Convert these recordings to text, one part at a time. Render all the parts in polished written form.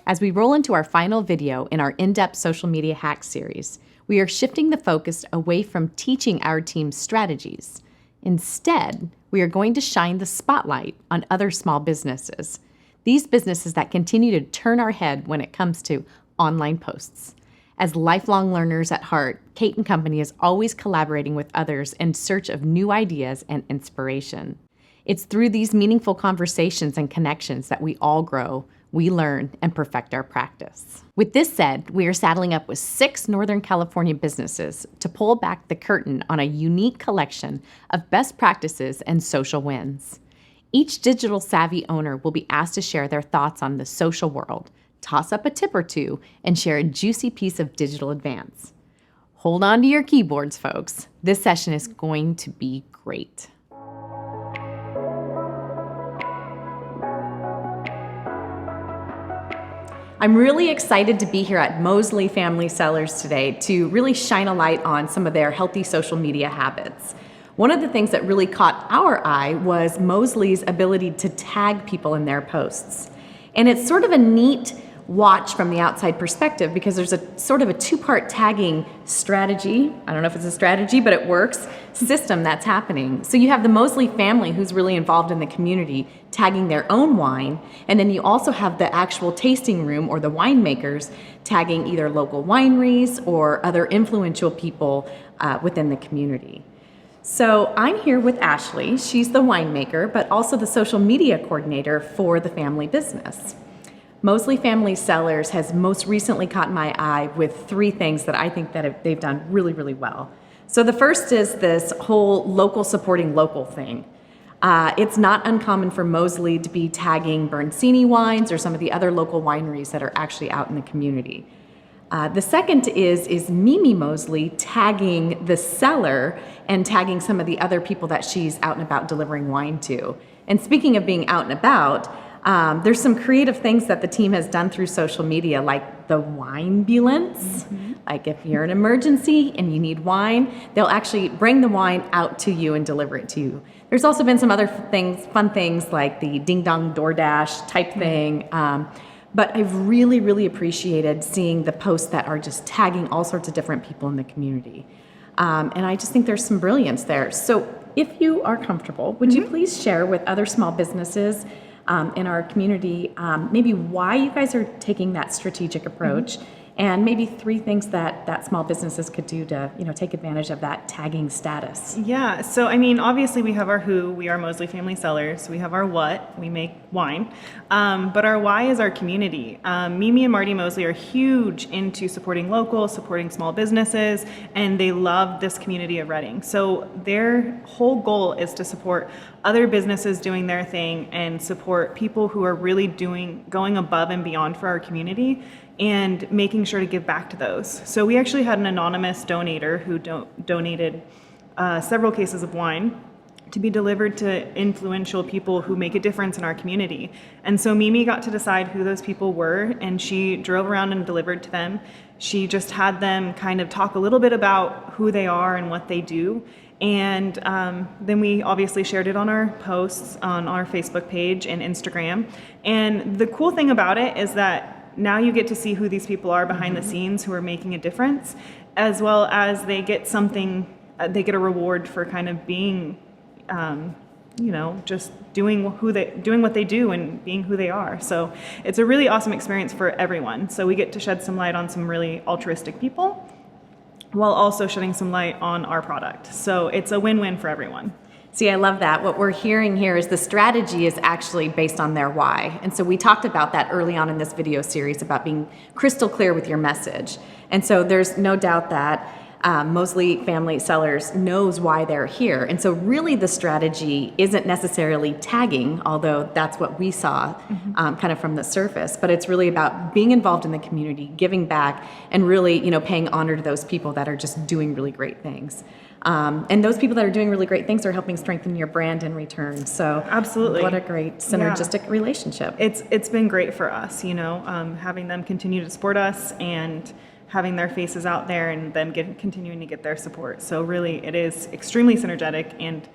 As we roll into our final video in our in-depth social media hack series, we are shifting the focus away from teaching our team strategies. Instead, we are going to shine the spotlight on other small businesses. These businesses that continue to turn our head when it comes to online posts. As lifelong learners at heart, Kate & Company is always collaborating with others in search of new ideas and inspiration. It's through these meaningful conversations and connections that we all grow, we learn, and perfect our practice. With this said, we are saddling up with 6 Northern California businesses to pull back the curtain on a unique collection of best practices and social wins. Each digital savvy owner will be asked to share their thoughts on the social world, toss up a tip or two, and share a juicy piece of digital advance. Hold on to your keyboards, folks. This session is going to be great. I'm really excited to be here at Mosley Family Cellars today to really shine a light on some of their healthy social media habits. One of the things that really caught our eye was Mosley's ability to tag people in their posts. And it's sort of a neat watch from the outside perspective because there's a sort of a 2-part tagging strategy. I don't know if it's a strategy, but it works, system that's happening. So you have the Mosley family who's really involved in the community tagging their own wine. And then you also have the actual tasting room or the winemakers tagging either local wineries or other influential people within the community. So I'm here with Ashley. She's the winemaker, but also the social media coordinator for the family business. Mosley Family Cellars has most recently caught my eye with 3 things that I think that they've done really, really well. So the first is this whole local supporting local thing. It's not uncommon for Mosley to be tagging Bernsini wines or some of the other local wineries that are actually out in the community. The second is Mimi Mosley tagging the cellar and tagging some of the other people that she's out and about delivering wine to. And speaking of being out and about, there's some creative things that the team has done through social media, like the Winebulance. Like if you're in an emergency and you need wine, they'll actually bring the wine out to you and deliver it to you. There's also been some other fun things like the Ding Dong DoorDash type thing. But I've really, really appreciated seeing the posts that are just tagging all sorts of different people in the community. And I just think there's some brilliance there. So if you are comfortable, would you please share with other small businesses in our community, maybe why you guys are taking that strategic approach, and maybe 3 things that small businesses could do to, take advantage of that tagging status. Yeah, so I mean, obviously we have our who, we are Mosley Family Cellars. We have our what, we make wine. But our why is our community. Mimi and Marty Mosley are huge into supporting local, supporting small businesses, and they love this community of Redding. So their whole goal is to support other businesses doing their thing and support people who are really going above and beyond for our community and making sure to give back to those. So we actually had an anonymous donator who donated several cases of wine to be delivered to influential people who make a difference in our community. And so Mimi got to decide who those people were, and she drove around and delivered to them. She just had them kind of talk a little bit about who they are and what they do. And then we obviously shared it on our posts on our Facebook page and Instagram. And the cool thing about it is that now you get to see who these people are behind the scenes who are making a difference, as well as they get something, they get a reward for kind of being, just doing what they do and being who they are. So it's a really awesome experience for everyone. So we get to shed some light on some really altruistic people while also shedding some light on our product. So it's a win-win for everyone. See, I love that. What we're hearing here is the strategy is actually based on their why. And so we talked about that early on in this video series about being crystal clear with your message. And so there's no doubt that Mosley Family Cellars knows why they're here. And so really the strategy isn't necessarily tagging, although that's what we saw kind of from the surface, but it's really about being involved in the community, giving back, and really, paying honor to those people that are just doing really great things. And those people that are doing really great things are helping strengthen your brand in return. So absolutely, what a great synergistic relationship. It's been great for us, having them continue to support us and having their faces out there and them continuing to get their support. So really, it is extremely synergetic, and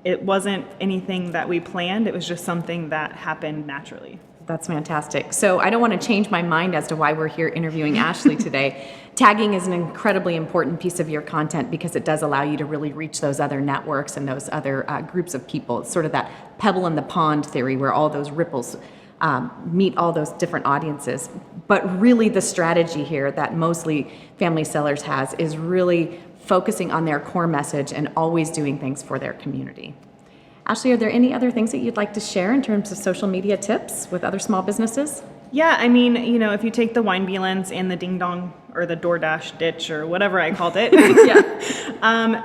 it wasn't anything that we planned. It was just something that happened naturally. That's fantastic. So I don't want to change my mind as to why we're here interviewing Ashley today. Tagging is an incredibly important piece of your content because it does allow you to really reach those other networks and those other groups of people. It's sort of that pebble in the pond theory where all those ripples meet all those different audiences. But really the strategy here that Moseley Family Cellars has is really focusing on their core message and always doing things for their community. Ashley, are there any other things that you'd like to share in terms of social media tips with other small businesses? Yeah, I mean, if you take the wine Beelance and the Ding Dong or the DoorDash ditch or whatever I called it.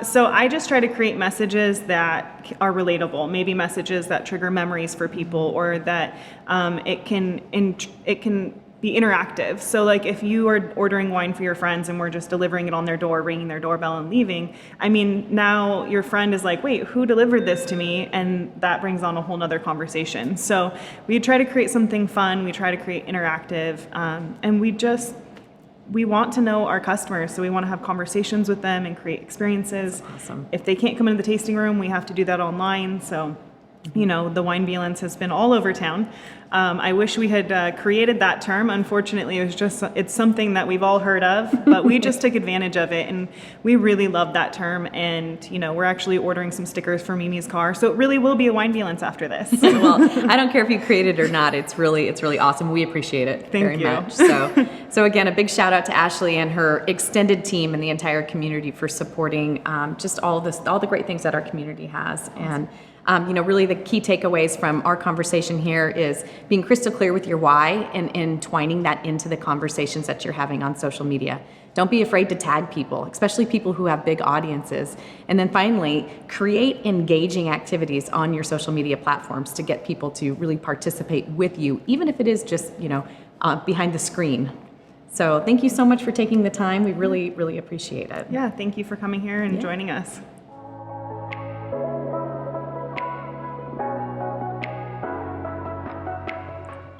So I just try to create messages that are relatable, maybe messages that trigger memories for people, or that it can be interactive. So like if you are ordering wine for your friends and we're just delivering it on their door, ringing their doorbell and leaving, I mean, now your friend is like, wait, who delivered this to me? And that brings on a whole nother conversation. So we try to create something fun. We try to create interactive, and we want to know our customers. So we want to have conversations with them and create experiences. Awesome. If they can't come into the tasting room, we have to do that online. So the wine Beelance has been all over town. I wish we had created that term. Unfortunately, it's something that we've all heard of, but we just took advantage of it, and we really love that term. And we're actually ordering some stickers for Mimi's car, so it really will be a wine Beelance after this. Well, I don't care if you create it or not. It's really awesome. We appreciate it very much. So again, a big shout out to Ashley and her extended team and the entire community for supporting just all the great things that our community has. And really the key takeaways from our conversation here is being crystal clear with your why and entwining that into the conversations that you're having on social media. Don't be afraid to tag people, especially people who have big audiences. And then finally, create engaging activities on your social media platforms to get people to really participate with you, even if it is just, behind the screen. So thank you so much for taking the time. We really, really appreciate it. Yeah, thank you for coming here and joining us.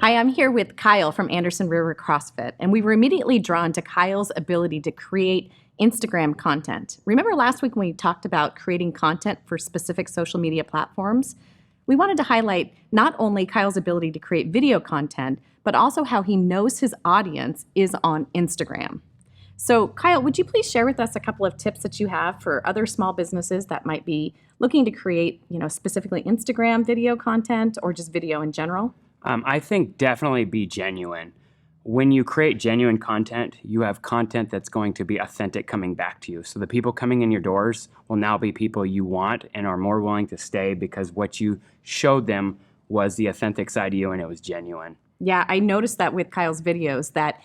Hi, I'm here with Kyle from Anderson River CrossFit, and we were immediately drawn to Kyle's ability to create Instagram content. Remember last week when we talked about creating content for specific social media platforms? We wanted to highlight not only Kyle's ability to create video content, but also how he knows his audience is on Instagram. So Kyle, would you please share with us a couple of tips that you have for other small businesses that might be looking to create, specifically Instagram video content or just video in general? I think definitely be genuine. When you create genuine content, you have content that's going to be authentic coming back to you. So the people coming in your doors will now be people you want and are more willing to stay because what you showed them was the authentic side of you and it was genuine. Yeah, I noticed that with Kyle's videos that,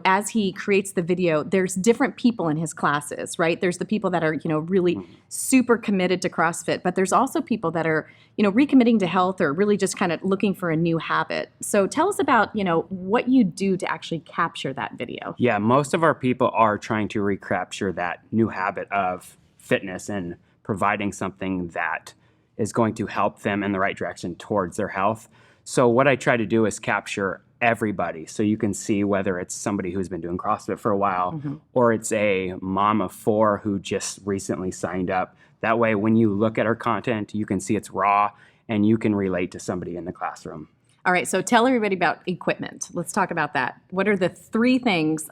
as he creates the video, there's different people in his classes, right? There's the people that are, really super committed to CrossFit, but there's also people that are, recommitting to health or really just kind of looking for a new habit. So tell us about, what you do to actually capture that video. Yeah, most of our people are trying to recapture that new habit of fitness and providing something that is going to help them in the right direction towards their health. So what I try to do is capture everybody. So you can see whether it's somebody who's been doing CrossFit for a while or it's a mom of 4 who just recently signed up. That way, when you look at our content, you can see it's raw and you can relate to somebody in the classroom. All right, so tell everybody about equipment. Let's talk about that. What are the 3 things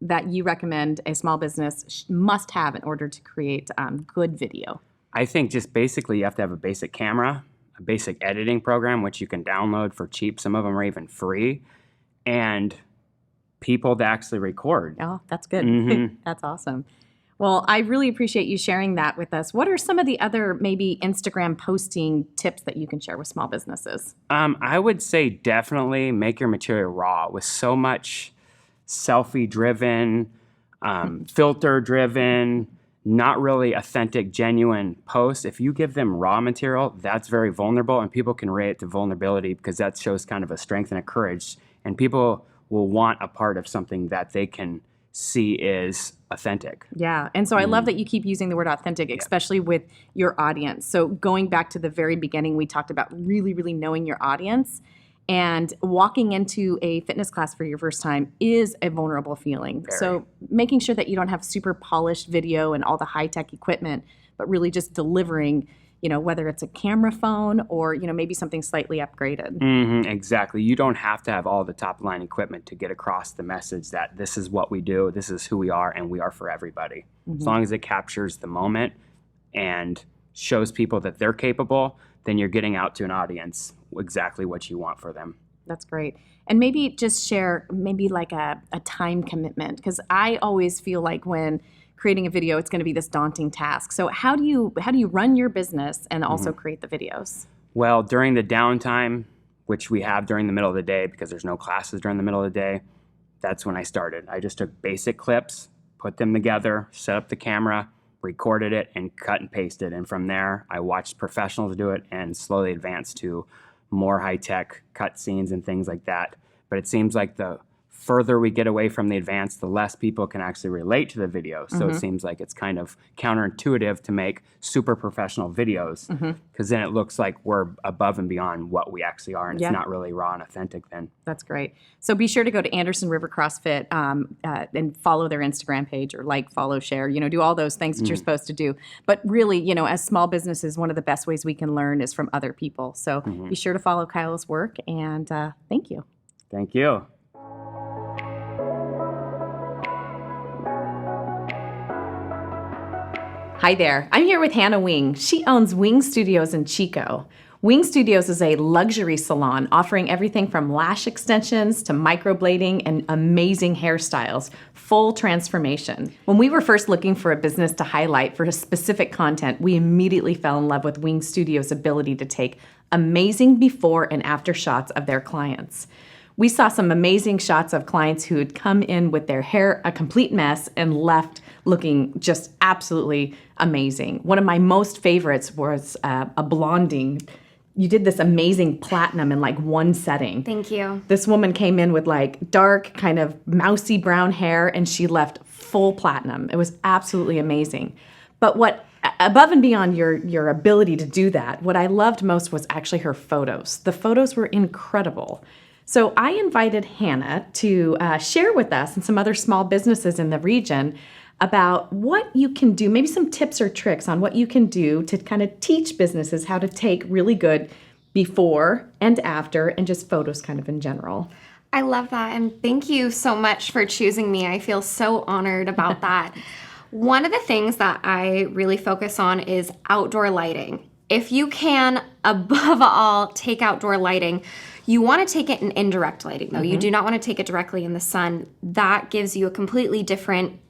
that you recommend a small business must have in order to create good video? I think just basically you have to have a basic camera, a basic editing program, which you can download for cheap. Some of them are even free, and people to actually record. Oh, that's good. That's awesome. Well, I really appreciate you sharing that with us. What are some of the other maybe Instagram posting tips that you can share with small businesses? I would say definitely make your material raw. With so much selfie-driven, filter-driven, not really authentic, genuine posts, if you give them raw material, that's very vulnerable, and people can relate to vulnerability because that shows kind of a strength and a courage, and people will want a part of something that they can see is authentic. Yeah, and so I love that you keep using the word authentic, especially with your audience. So going back to the very beginning, we talked about really, really knowing your audience. And walking into a fitness class for your first time is a vulnerable feeling. Very. So making sure that you don't have super polished video and all the high-tech equipment, but really just delivering, whether it's a camera phone or, maybe something slightly upgraded. Exactly. You don't have to have all the top line equipment to get across the message that this is what we do, this is who we are, and we are for everybody. As long as it captures the moment and shows people that they're capable, then you're getting out to an audience exactly what you want for them. That's great. And maybe just share maybe like a time commitment, because I always feel like when creating a video, it's going to be this daunting task. So how do you run your business and also create the videos? Well, during the downtime, which we have during the middle of the day because there's no classes during the middle of the day, that's when I started. I just took basic clips, put them together, set up the camera, recorded it, and cut and pasted. And from there, I watched professionals do it and slowly advanced to more high-tech cut scenes and things like that. But it seems like the further we get away from the advanced, the less people can actually relate to the video. So it seems like it's kind of counterintuitive to make super professional videos, because then it looks like we're above and beyond what we actually are, and it's not really raw and authentic then. That's great. So be sure to go to Anderson River CrossFit and follow their Instagram page, or like, follow, share, do all those things that you're supposed to do. But really, as small businesses, one of the best ways we can learn is from other people. So be sure to follow Kyle's work, and thank you. Thank you. Hi there, I'm here with Hannah Wing. She owns Wing Studios in Chico. Wing Studios is a luxury salon offering everything from lash extensions to microblading and amazing hairstyles, full transformation. When we were first looking for a business to highlight for a specific content, we immediately fell in love with Wing Studios' ability to take amazing before and after shots of their clients. We saw some amazing shots of clients who had come in with their hair a complete mess and left looking just absolutely amazing. One of my most favorites was a blonding. You did this amazing platinum in like one setting. Thank you. This woman came in with like dark, kind of mousy brown hair, and she left full platinum. It was absolutely amazing. But what above and beyond your ability to do that, what I loved most was actually her photos. The photos were incredible. So I invited Hannah to share with us and some other small businesses in the region about what you can do, maybe some tips or tricks on what you can do to kind of teach businesses how to take really good before and after, and just photos kind of in general. I love that, and thank you so much for choosing me. I feel so honored about that. One of the things that I really focus on is outdoor lighting. If you can, above all, take outdoor lighting, you want to take it in indirect lighting, though. You do not want to take it directly in the sun. That gives you a completely different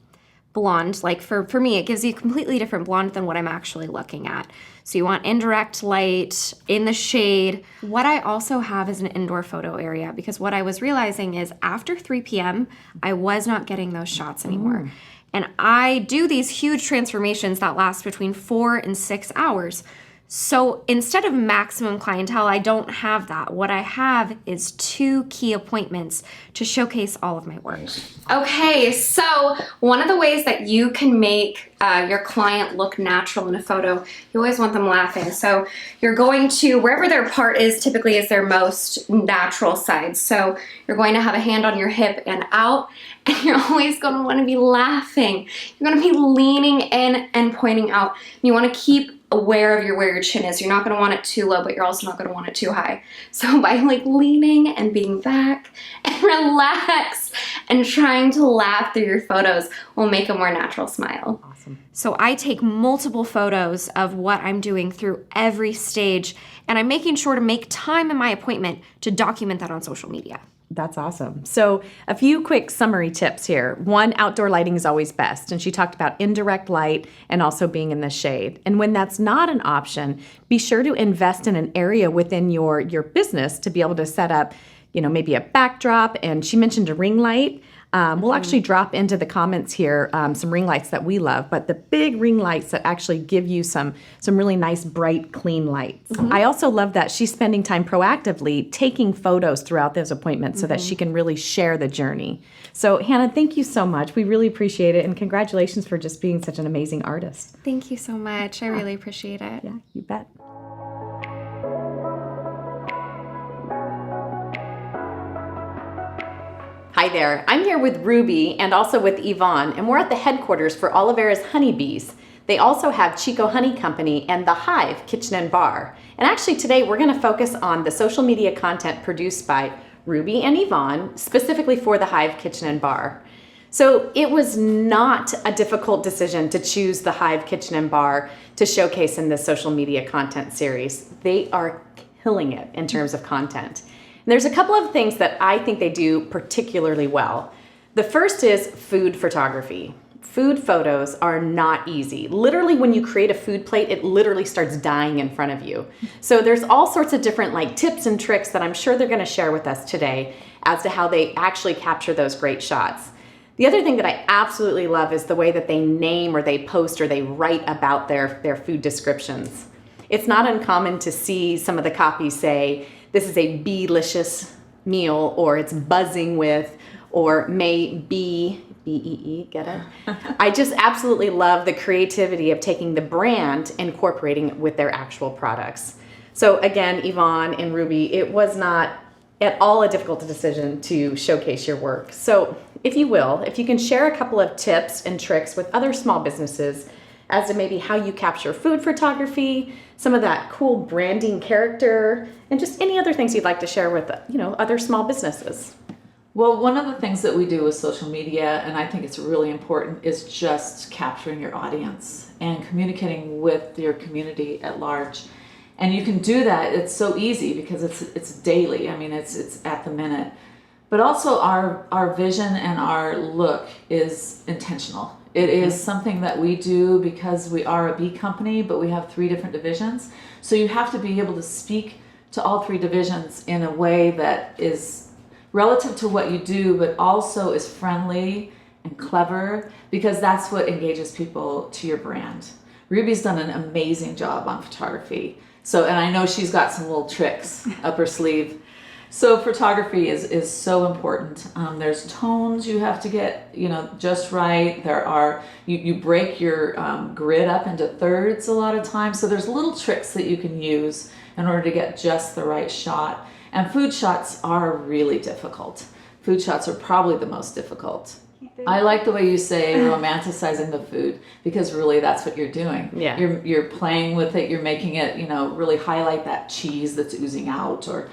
blonde. Like for me, it gives you a completely different blonde than what I'm actually looking at. So you want indirect light in the shade. What I also have is an indoor photo area, because what I was realizing is after 3 p.m., I was not getting those shots anymore. And I do these huge transformations that last between 4 and 6 hours. So instead of maximum clientele, I don't have that. What I have is 2 key appointments to showcase all of my work. Okay, so one of the ways that you can make your client look natural in a photo, you always want them laughing. So you're going to, wherever their part is, typically is their most natural side. So you're going to have a hand on your hip and out, and you're always going to want to be laughing. You're going to be leaning in and pointing out. You want to keep aware of where your chin is. You're not going to want it too low, but you're also not going to want it too high. So by like leaning and being back and relax and trying to laugh through your photos will make a more natural smile. Awesome. So I take multiple photos of what I'm doing through every stage, and I'm making sure to make time in my appointment to document that on social media. That's awesome. So a few quick summary tips here. One, outdoor lighting is always best. And she talked about indirect light and also being in the shade. And when that's not an option, be sure to invest in an area within your business to be able to set up, maybe a backdrop. And she mentioned a ring light. We'll actually drop into the comments here some ring lights that we love, but the big ring lights that actually give you some really nice, bright, clean lights. I also love that she's spending time proactively taking photos throughout those appointments so that she can really share the journey. So Hannah, thank you so much. We really appreciate it, and congratulations for just being such an amazing artist. Thank you so much. I really appreciate it. Yeah, you bet. Hi there, I'm here with Ruby and also with Yvonne, and we're at the headquarters for Oliveira's Honeybees. They also have Chico Honey Company and The Hive Kitchen and Bar. And actually today we're going to focus on the social media content produced by Ruby and Yvonne, specifically for The Hive Kitchen and Bar. So it was not a difficult decision to choose The Hive Kitchen and Bar to showcase in this social media content series. They are killing it in terms of content. And there's a couple of things that I think they do particularly well. The first is food photography. Food photos are not easy. Literally, when you create a food plate, it literally starts dying in front of you. So there's all sorts of different tips and tricks that I'm sure they're going to share with us today as to how they actually capture those great shots. The other thing that I absolutely love is the way that they name or they post or they write about their food descriptions. It's not uncommon to see some of the copies say, this is a B-licious meal, or it's buzzing with, or may be, B-E-E, get it? I just absolutely love the creativity of taking the brand, incorporating it with their actual products. So again, Yvonne and Ruby, it was not at all a difficult decision to showcase your work. So if you will, if you can share a couple of tips and tricks with other small businesses as to maybe how you capture food photography, some of that cool branding character, and just any other things you'd like to share with, other small businesses. Well, one of the things that we do with social media, and I think it's really important, is just capturing your audience and communicating with your community at large. And you can do that. It's so easy because it's daily. I mean, it's at the minute. But also our vision and our look is intentional. It is something that we do because we are a bee company, but we have 3 different divisions. So you have to be able to speak to all 3 divisions in a way that is relative to what you do, but also is friendly and clever, because that's what engages people to your brand. Ruby's done an amazing job on photography. So, and I know she's got some little tricks up her sleeve. So photography is so important. There's tones you have to get, just right. There are, you break your grid up into thirds a lot of times. So there's little tricks that you can use in order to get just the right shot. And food shots are really difficult. Food shots are probably the most difficult. I like the way you say romanticizing the food, because really that's what you're doing. Yeah. You're playing with it. You're making it, really highlight that cheese that's oozing out, or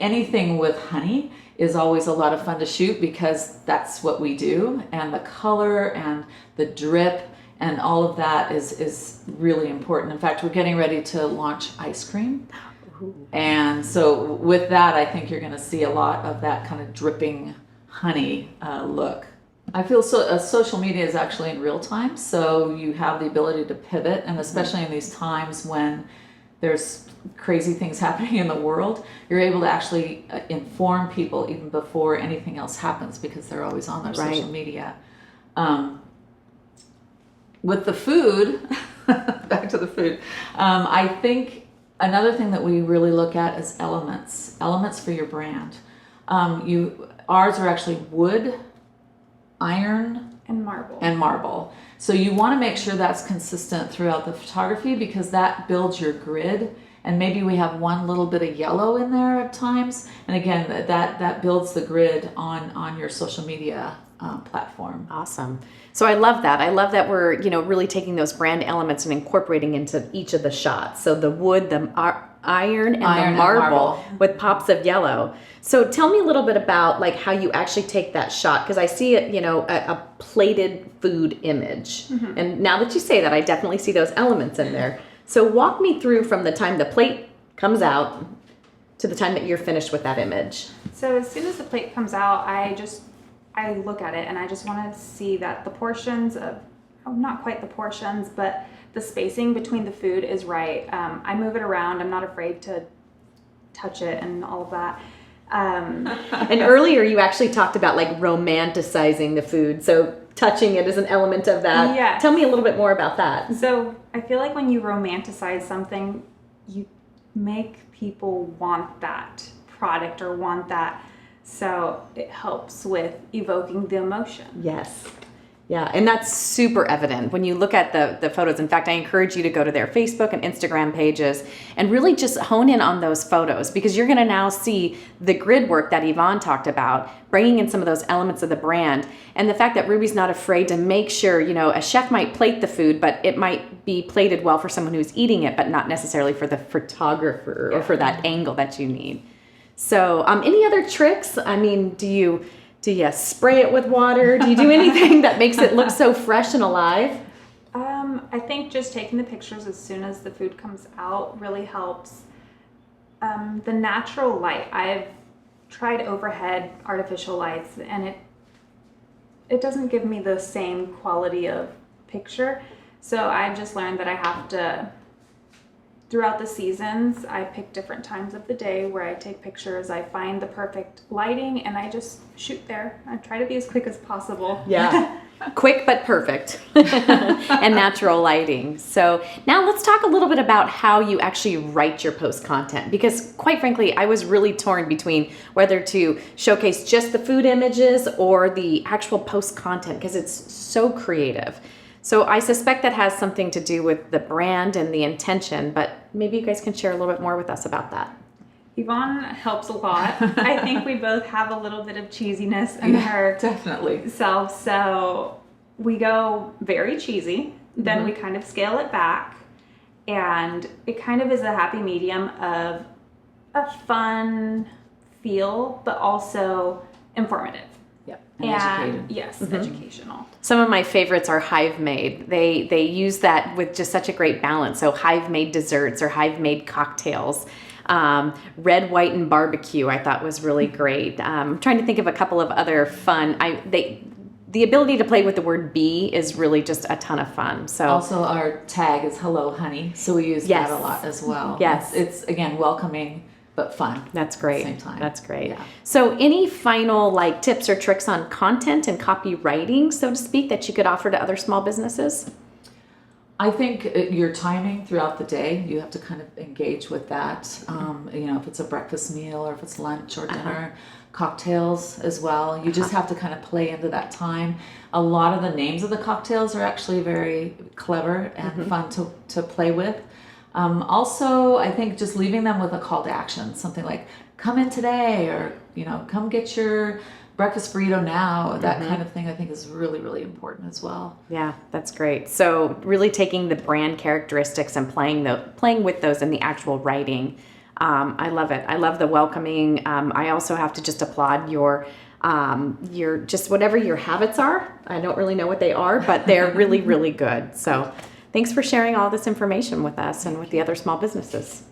anything with honey is always a lot of fun to shoot because that's what we do. And the color and the drip and all of that is really important. In fact, we're getting ready to launch ice cream. And so with that, I think you're going to see a lot of that kind of dripping honey look. I feel social media is actually in real time, so you have the ability to pivot, and especially in these times when there's crazy things happening in the world, you're able to actually inform people even before anything else happens, because they're always on their social media. With the food, back to the food, I think another thing that we really look at is elements for your brand. Ours are actually wood, iron, and marble. So you want to make sure that's consistent throughout the photography, because that builds your grid. And maybe we have one little bit of yellow in there at times. And again, that builds the grid on your social media platform. Awesome. So I love that. I love that we're, really taking those brand elements and incorporating into each of the shots. So the wood, the iron, and the marble with pops of yellow. So tell me a little bit about how you actually take that shot, because I see it, a plated food image. Mm-hmm. And now that you say that, I definitely see those elements in there. So walk me through from the time the plate comes out to the time that you're finished with that image. So as soon as the plate comes out, I look at it and I just want to see that the portions of, not quite the portions, but the spacing between the food is right. I move it around. I'm not afraid to touch it and all of that. And earlier you actually talked about romanticizing the food. So touching it is an element of that. Yeah. Tell me a little bit more about that. So I feel like when you romanticize something, you make people want that product or want that. So it helps with evoking the emotion. Yes. Yeah, and that's super evident when you look at the photos. In fact, I encourage you to go to their Facebook and Instagram pages and really just hone in on those photos, because you're going to now see the grid work that Yvonne talked about, bringing in some of those elements of the brand, and the fact that Ruby's not afraid to make sure, a chef might plate the food, but it might be plated well for someone who's eating it, but not necessarily for the photographer or for that angle that you need. So any other tricks? I mean, do you spray it with water? Do you do anything that makes it look so fresh and alive? I think just taking the pictures as soon as the food comes out really helps. The natural light, I've tried overhead artificial lights, and it doesn't give me the same quality of picture. So I've just learned that I have to, throughout the seasons, I pick different times of the day where I take pictures. I find the perfect lighting and I just shoot there. I try to be as quick as possible. Yeah. Quick but perfect. And natural lighting. So now let's talk a little bit about how you actually write your post content, because quite frankly, I was really torn between whether to showcase just the food images or the actual post content, because it's so creative. So I suspect that has something to do with the brand and the intention, but maybe you guys can share a little bit more with us about that. Yvonne helps a lot. I think we both have a little bit of cheesiness in her Definitely. self, so we go very cheesy, then we kind of scale it back, and it kind of is a happy medium of a fun feel, but also informative. Yep. And educated. Yes, educational. Some of my favorites are Hive Made. They use that with just such a great balance. So Hive Made desserts or Hive Made cocktails. Red, white, and barbecue I thought was really great. I'm trying to think of a couple of other fun. The ability to play with the word bee is really just a ton of fun. So Also, our tag is "Hello, Honey," so we use Yes. that a lot as well. Yes. it's again welcoming but fun. that's great. Same time. That's great. Yeah. So any final tips or tricks on content and copywriting, so to speak, that you could offer to other small businesses? I think your timing throughout the day, you have to kind of engage with that. If it's a breakfast meal or if it's lunch or dinner, cocktails as well. You just have to kind of play into that time. A lot of the names of the cocktails are actually very clever and fun to play with. Also, I think just leaving them with a call to action, something like "come in today" or "come get your breakfast burrito now." That kind of thing I think is really, really important as well. Yeah, that's great. So really taking the brand characteristics and playing with those in the actual writing. I love it. I love the welcoming. I also have to just applaud your just whatever your habits are. I don't really know what they are, but they're really, really good. So thanks for sharing all this information with us and with the other small businesses.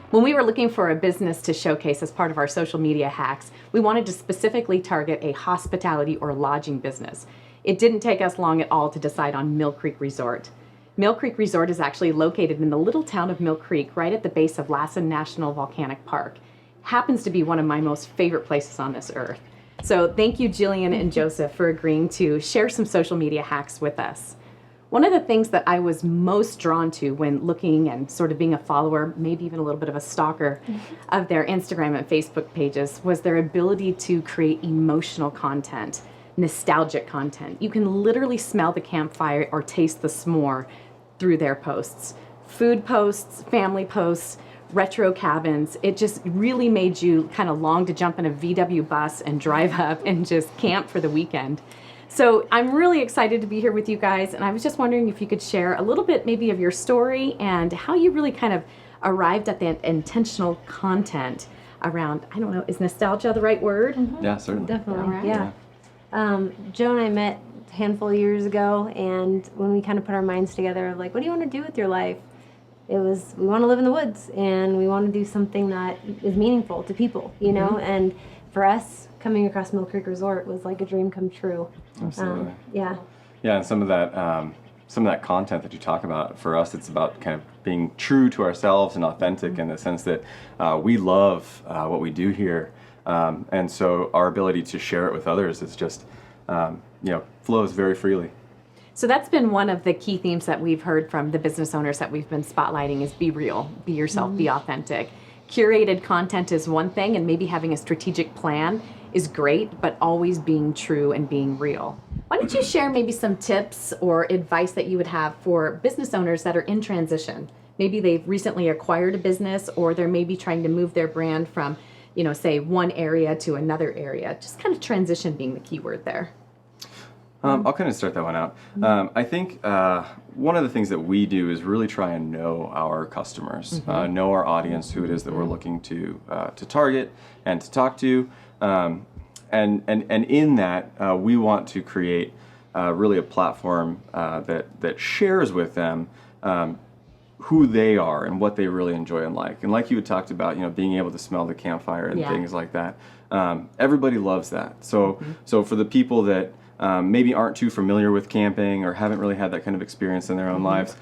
When we were looking for a business to showcase as part of our social media hacks, we wanted to specifically target a hospitality or lodging business. It didn't take us long at all to decide on Mill Creek Resort. Mill Creek Resort is actually located in the little town of Mill Creek, right at the base of Lassen National Volcanic Park. Happens to be one of my most favorite places on this earth. So thank you, Jillian and Joseph, for agreeing to share some social media hacks with us. One of the things that I was most drawn to when looking and sort of being a follower, maybe even a little bit of a stalker of their Instagram and Facebook pages, was their ability to create emotional content, nostalgic content. You can literally smell the campfire or taste the s'more through their posts. Food posts, family posts, retro cabins. It just really made you kind of long to jump in a VW bus and drive up and just camp for the weekend. So I'm really excited to be here with you guys, and I was just wondering if you could share a little bit maybe of your story and how you really kind of arrived at the intentional content around, I don't know, is nostalgia the right word? Yeah, certainly. Definitely, All right. yeah. Joe and I met a handful of years ago, and when we kind of put our minds together of like, what do you want to do with your life? It was, we want to live in the woods, and we want to do something that is meaningful to people, you know? And for us, coming across Mill Creek Resort was like a dream come true. Absolutely. Yeah. Yeah, and some of that content that you talk about, for us, it's about kind of being true to ourselves and authentic in the sense that we love what we do here, and so our ability to share it with others is just, flows very freely. So that's been one of the key themes that we've heard from the business owners that we've been spotlighting is be real, be yourself, be authentic. curated content is one thing, and maybe having a strategic plan is great, but always being true and being real. Why don't you share maybe some tips or advice that you would have for business owners that are in transition? Maybe they've recently acquired a business, or they're maybe trying to move their brand from, say one area to another area. Just kind of transition being the key word there. I'll kind of start that one out. I think one of the things that we do is really try and know our customers, know our audience, who it is that we're looking to target and to talk to, and in that we want to create really a platform that shares with them who they are and what they really enjoy and like. And like you had talked about, being able to smell the campfire and things like that. Everybody loves that. So for the people that maybe aren't too familiar with camping or haven't really had that kind of experience in their own lives,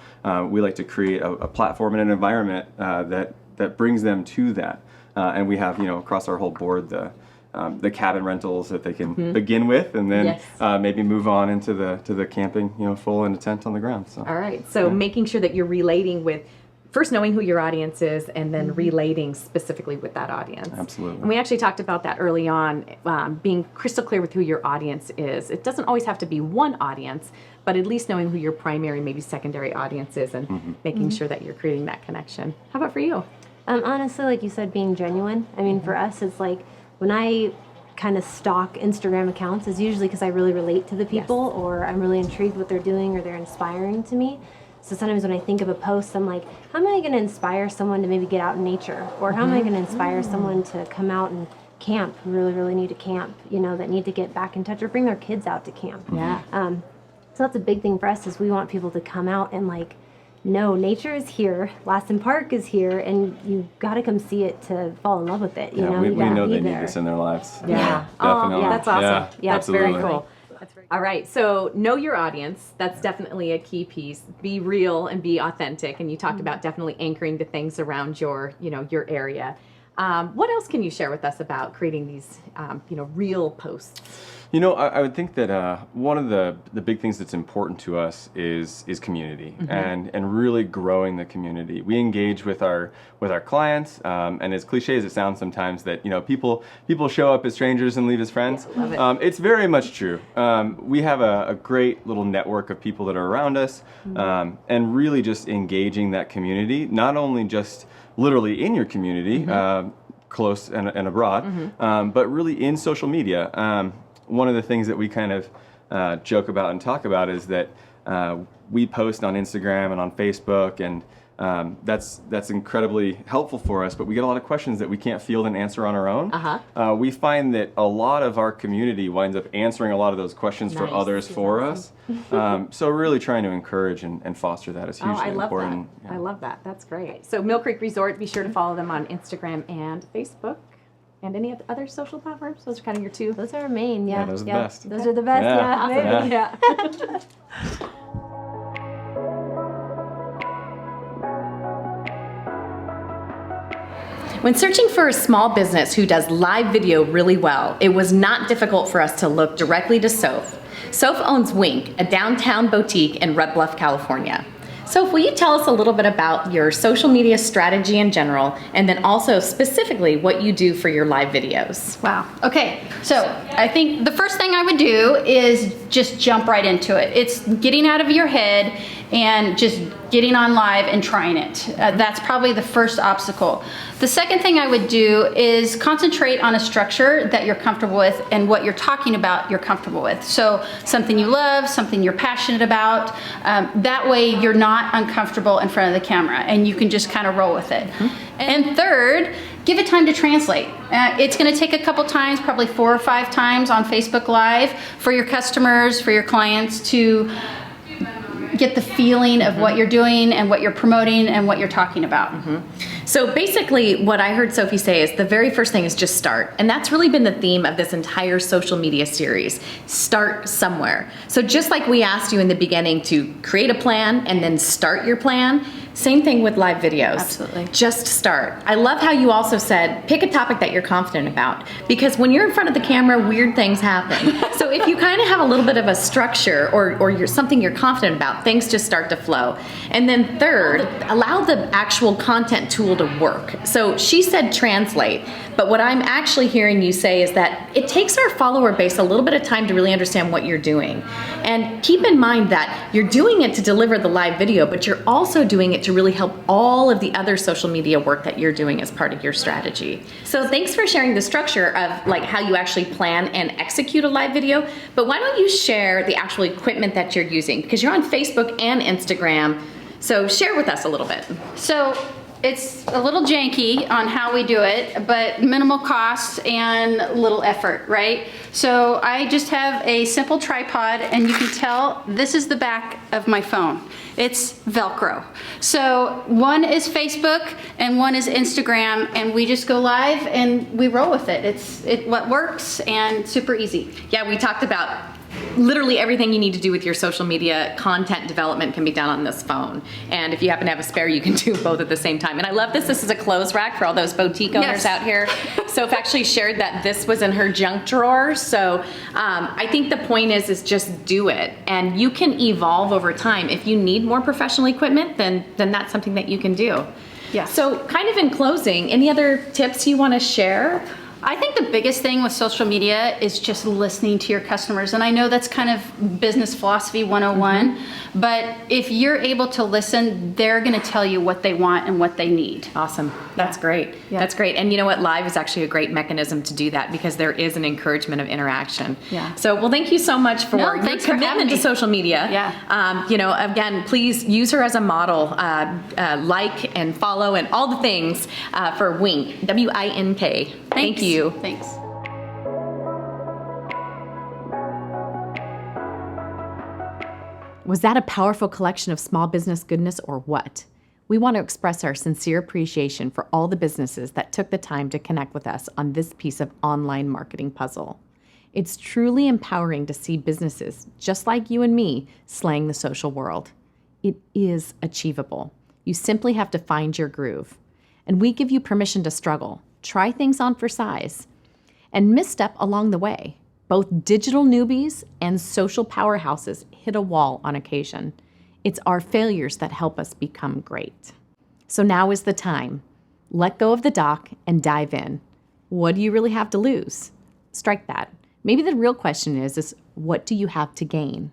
we like to create a platform and an environment that brings them to that. And we have, across our whole board, the cabin rentals that they can begin with, and then maybe move on into the camping, full in a tent on the ground. So. All right. So making sure that you're relating with, first knowing who your audience is, and then relating specifically with that audience. Absolutely. And we actually talked about that early on, being crystal clear with who your audience is. It doesn't always have to be one audience, but at least knowing who your primary, maybe secondary audience is, and making sure that you're creating that connection. How about for you? Honestly, like you said, being genuine. I mean, for us, it's like when I kind of stalk Instagram accounts, it's usually because I really relate to the people, or I'm really intrigued what they're doing, or they're inspiring to me. So sometimes when I think of a post, I'm like, how am I going to inspire someone to maybe get out in nature? Or how am I going to inspire someone to come out and camp, who really, really need to camp, that need to get back in touch, or bring their kids out to camp. Yeah. So that's a big thing for us, is we want people to come out and no, nature is here, Lassen Park is here, and you got to come see it to fall in love with it. We know they need this in their lives. Yeah. Definitely. Oh, that's awesome. Yeah, that's absolutely. very cool. All right, so know your audience. That's definitely a key piece. Be real and be authentic. And you talked about definitely anchoring to things around your area. What else can you share with us about creating these, real posts? I would think that one of the big things that's important to us is community, and really growing the community. We engage with our clients, and as cliche as it sounds sometimes, that people show up as strangers and leave as friends. Yeah, love it. It's very much true. We have a great little network of people that are around us, and really just engaging that community, not only just literally in your community, close and abroad, but really in social media. One of the things that we kind of joke about and talk about is that we post on Instagram and on Facebook, and that's incredibly helpful for us, but we get a lot of questions that we can't field and answer on our own. We find that a lot of our community winds up answering a lot of those questions for others for us. So really trying to encourage and foster that is hugely important. I love that. That's great. So Mill Creek Resort, be sure to follow them on Instagram and Facebook. And any other social platforms? Those are kind of your two. Those are our main, Yeah, those are the best. Those are the best, Yeah. maybe. When searching for a small business who does live video really well, it was not difficult for us to look directly to Soph. Soph owns Wink, a downtown boutique in Red Bluff, California. Soph, will you tell us a little bit about your social media strategy in general, and then also specifically what you do for your live videos? Wow. Okay. So I think the first thing I would do is just jump right into it. It's getting out of your head and just getting on live and trying it. That's probably the first obstacle. The second thing I would do is concentrate on a structure that you're comfortable with, and what you're talking about you're comfortable with. So something you love, something you're passionate about. That way you're not uncomfortable in front of the camera, and you can just kind of roll with it. And third, give it time to translate. It's going to take a couple times, probably 4 or 5 times on Facebook Live for your customers, for your clients to get the feeling of what you're doing and what you're promoting and what you're talking about. So basically what I heard Sophie say is the very first thing is just start. And that's really been the theme of this entire social media series. Start somewhere. So just like we asked you in the beginning to create a plan and then start your plan, Same thing with live videos. Absolutely. Just start. I love how you also said pick a topic that you're confident about, because when you're in front of the camera, weird things happen. So if you kind of have a little bit of a structure or you're something you're confident about, things just start to flow. And then third, allow the actual content tool to work. So she said translate, but what I'm actually hearing you say is that it takes our follower base a little bit of time to really understand what you're doing. And keep in mind that you're doing it to deliver the live video, but you're also doing it to really help all of the other social media work that you're doing as part of your strategy. So thanks for sharing the structure of like how you actually plan and execute a live video, but why don't you share the actual equipment that you're using? Because you're on Facebook and Instagram, so share with us a little bit. So it's a little janky on how we do it, but minimal cost and little effort, right? So I just have a simple tripod, and you can tell this is the back of my phone. It's Velcro. So one is Facebook and one is Instagram, and we just go live and we roll with it. It's what works and super easy. Yeah, we talked about literally everything you need to do with your social media content development can be done on this phone. And if you happen to have a spare, you can do both at the same time. And I love this. This is a clothes rack for all those boutique owners out here. Soph actually shared that this was in her junk drawer. So I think the point is just do it. And you can evolve over time. If you need more professional equipment, then that's something that you can do. Yeah. So kind of in closing, any other tips you want to share? I think the biggest thing with social media is just listening to your customers. And I know that's kind of business philosophy 101, but if you're able to listen, they're going to tell you what they want and what they need. Awesome. That's great. Yeah. That's great. And you know what? Live is actually a great mechanism to do that because there is an encouragement of interaction. Yeah. So, well, thank you so much for your thanks for having commitment to me. social media. Yeah. You know, again, please use her as a model. Like and follow and all the things for Wink, W-I-N-K. Thank you. Thanks. Was that a powerful collection of small business goodness or what? We want to express our sincere appreciation for all the businesses that took the time to connect with us on this piece of online marketing puzzle. It's truly empowering to see businesses just like you and me slaying the social world. It is achievable. You simply have to find your groove. And we give you permission to struggle, try things on for size, and misstep along the way. Both digital newbies and social powerhouses hit a wall on occasion. It's our failures that help us become great. So now is the time. Let go of the dock and dive in. What do you really have to lose? Strike that. Maybe the real question is what do you have to gain?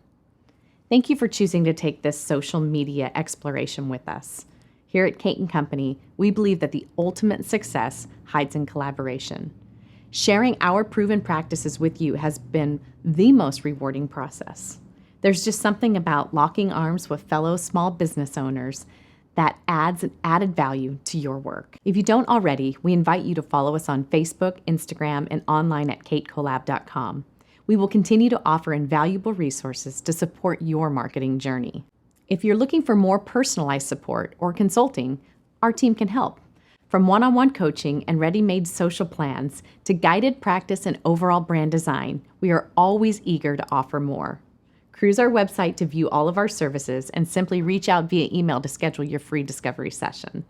Thank you for choosing to take this social media exploration with us. Here at Kate & Company, we believe that the ultimate success hides in collaboration. Sharing our proven practices with you has been the most rewarding process. There's just something about locking arms with fellow small business owners that adds an added value to your work. If you don't already, we invite you to follow us on Facebook, Instagram, and online at katecollab.com. We will continue to offer invaluable resources to support your marketing journey. If you're looking for more personalized support or consulting, our team can help. From one-on-one coaching and ready-made social plans to guided practice and overall brand design, we are always eager to offer more. Cruise our website to view all of our services and simply reach out via email to schedule your free discovery session.